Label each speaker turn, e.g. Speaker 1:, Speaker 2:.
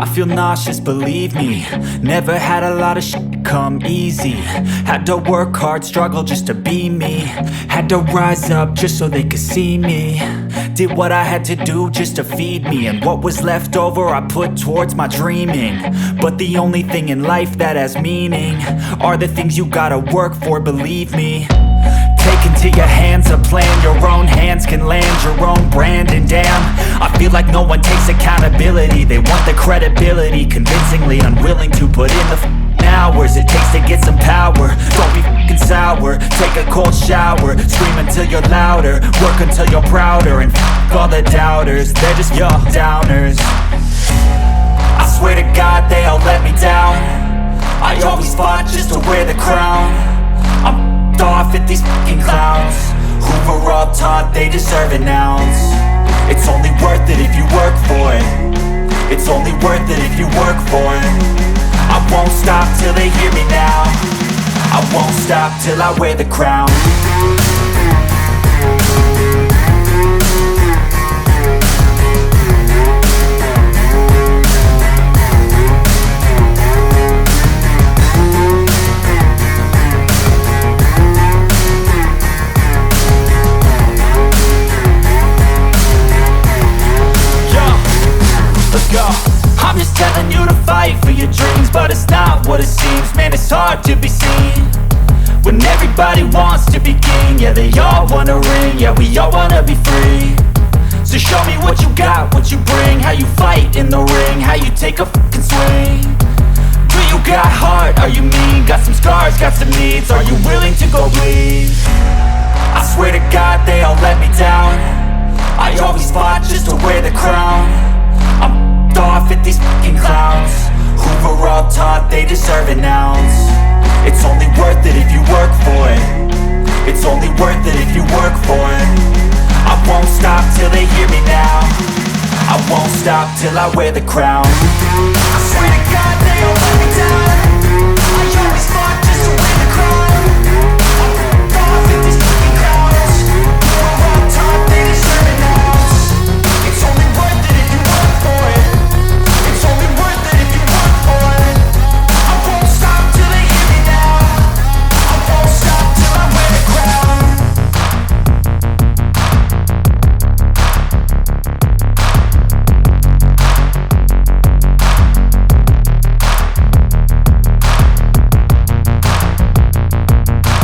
Speaker 1: I feel nauseous, believe me. Never had a lot of shit come easy. Had to work hard, struggle just to be me. Had to rise up just so they could see me. Did what I had to do just to feed me, and what was left over I put towards my dreaming. But the only thing in life that has meaning are the things you gotta work for, believe me. Take into your hands a plan, your own hands can land your own brand. And damn, I feel like no one takes accountability. They want the credibility, convincingly unwilling to put in the hours it takes to get some power. Don't be f***ing sour, take a cold shower. Scream until you're louder, work until you're prouder. And f*** all the doubters, they're just your downers. I swear to God they all let me down. I always fought just to wear the crown. I'm off at these fucking clowns who were all taught they deserve an ounce. It's only worth it if you work for it. It's only worth it if you work for it. I won't stop till they hear me now. I won't stop till I wear the crown. I'm just telling you to fight for your dreams, but it's not what it seems. Man, it's hard to be seen when everybody wants to be king. Yeah, they all wanna ring, yeah, we all wanna be free. So show me what you got, what you bring, how you fight in the ring, how you take a fucking swing. Do you got heart, are you mean? Got some scars, got some needs, are you willing to go bleed? I swear to God they all let me down. I always fought just to wear the crown. I'm off at these fucking clowns who were all taught they deserve an ounce. It's only worth it if you work for it. It's only worth it if you work for it. I won't stop till they hear me now. I won't stop till I wear the crown. I swear to